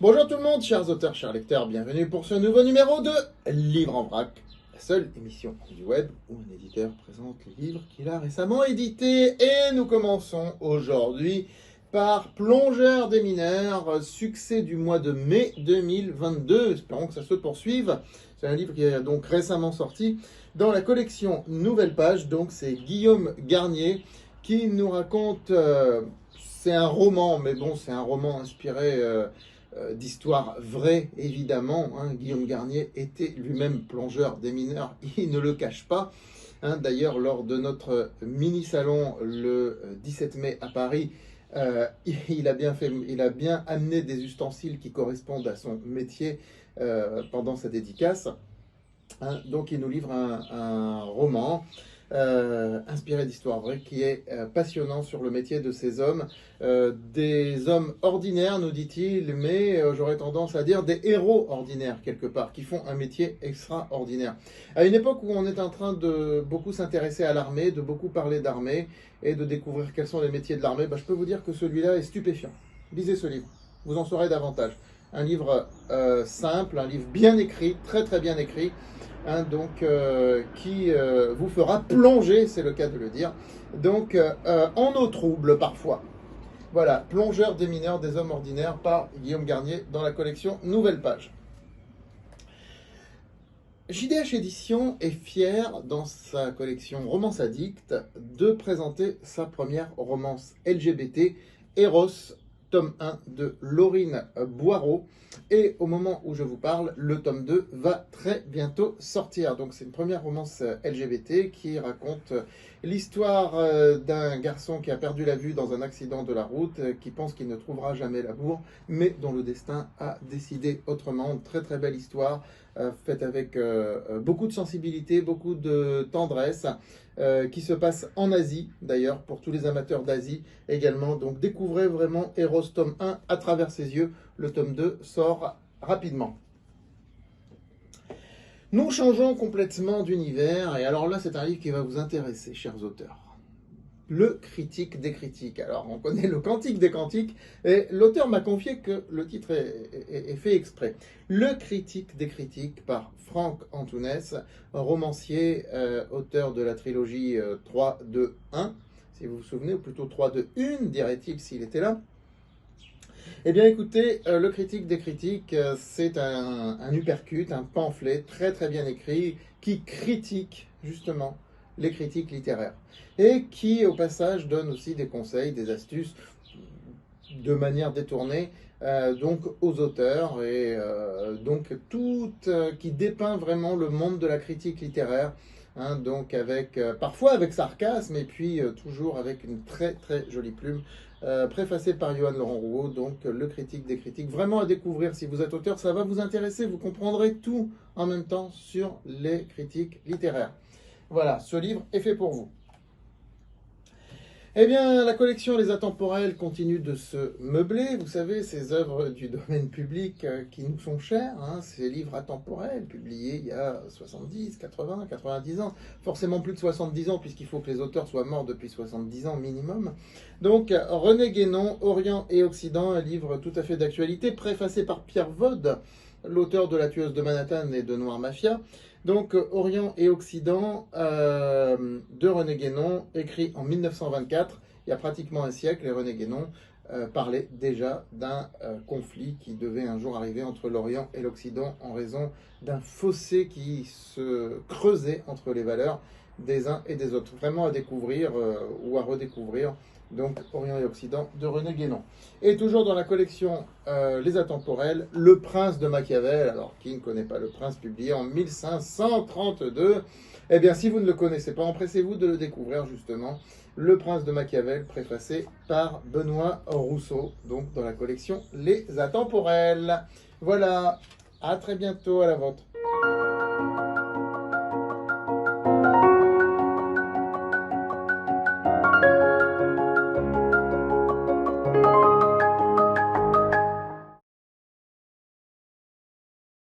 Bonjour tout le monde, chers auteurs, chers lecteurs, bienvenue pour ce nouveau numéro de Livre en vrac, la seule émission du web où un éditeur présente les livres qu'il a récemment édités. Et nous commençons aujourd'hui par Plongeur des mineurs, succès du mois de mai 2022. Espérons que ça se poursuive. C'est un livre qui est donc récemment sorti dans la collection Nouvelle Page. Donc c'est Guillaume Garnier qui nous raconte... c'est un roman, mais bon, c'est un roman inspiré... d'histoire vraie, évidemment. Guillaume Garnier était lui-même plongeur des mineurs, il ne le cache pas. D'ailleurs, lors de notre mini-salon le 17 mai à Paris, il a bien amené des ustensiles qui correspondent à son métier pendant sa dédicace. Donc il nous livre un roman inspiré d'histoires vraies, qui est passionnant sur le métier de ces hommes, des hommes ordinaires, nous dit-il, mais j'aurais tendance à dire des héros ordinaires quelque part, qui font un métier extraordinaire. À une époque où on est en train de beaucoup s'intéresser à l'armée, de beaucoup parler d'armée, et de découvrir quels sont les métiers de l'armée, je peux vous dire que celui-là est stupéfiant. Lisez ce livre, vous en saurez davantage. Un livre simple, un livre bien écrit, très très bien écrit, qui vous fera plonger, c'est le cas de le dire, donc en eau trouble parfois. Voilà, Plongeur des mineurs, des hommes ordinaires par Guillaume Garnier dans la collection Nouvelle Page. JDH Édition est fier dans sa collection Romance Addict de présenter sa première romance LGBT, Eros, tome 1 de Laurine Boireau. Et au moment où je vous parle, le tome 2 va très bientôt sortir. Donc c'est une première romance LGBT qui raconte l'histoire d'un garçon qui a perdu la vue dans un accident de la route, qui pense qu'il ne trouvera jamais l'amour, mais dont le destin a décidé autrement. Une très très belle histoire, faite avec beaucoup de sensibilité, beaucoup de tendresse, qui se passe en Asie, d'ailleurs, pour tous les amateurs d'Asie également. Donc découvrez vraiment Eros tome 1 à travers ses yeux. Le tome 2 sort rapidement. Nous changeons complètement d'univers, et alors là, c'est un livre qui va vous intéresser, chers auteurs. Le critique des critiques. Alors, on connaît le cantique des cantiques, et l'auteur m'a confié que le titre est fait exprès. Le critique des critiques par Franck Antounès, romancier, auteur de la trilogie 3, 2, 1, si vous vous souvenez, ou plutôt 3, 2, 1, dirait-il s'il était là. Eh bien écoutez, le critique des critiques, c'est un uppercut, un pamphlet très très bien écrit, qui critique justement les critiques littéraires, et qui au passage donne aussi des conseils, des astuces, de manière détournée, donc aux auteurs, et donc tout qui dépeint vraiment le monde de la critique littéraire, donc avec parfois avec sarcasme, et puis toujours avec une très très jolie plume, préfacé par Johan Laurent Rouault. Donc le critique des critiques, vraiment à découvrir. Si vous êtes auteur, ça va vous intéresser, vous comprendrez tout en même temps sur les critiques littéraires. Voilà, ce livre est fait pour vous. Eh bien, la collection Les Atemporels continue de se meubler. Vous savez, ces œuvres du domaine public qui nous sont chères, ces livres atemporels publiés il y a 70, 80, 90 ans, forcément plus de 70 ans, puisqu'il faut que les auteurs soient morts depuis 70 ans minimum. Donc, René Guénon, Orient et Occident, un livre tout à fait d'actualité, préfacé par Pierre Vaude, l'auteur de La Tueuse de Manhattan et de Noir Mafia. Donc, Orient et Occident de René Guénon, écrit en 1924, il y a pratiquement un siècle, et René Guénon parlait déjà d'un conflit qui devait un jour arriver entre l'Orient et l'Occident en raison d'un fossé qui se creusait entre les valeurs des uns et des autres. Vraiment à découvrir ou à redécouvrir. Donc, Orient et Occident de René Guénon. Et toujours dans la collection Les Atemporels, Le Prince de Machiavel. Alors, qui ne connaît pas Le Prince, publié en 1532? Eh bien, si vous ne le connaissez pas, empressez-vous de le découvrir, justement. Le Prince de Machiavel, préfacé par Benoît Rousseau, donc dans la collection Les Atemporels. Voilà, à très bientôt, à la vôtre.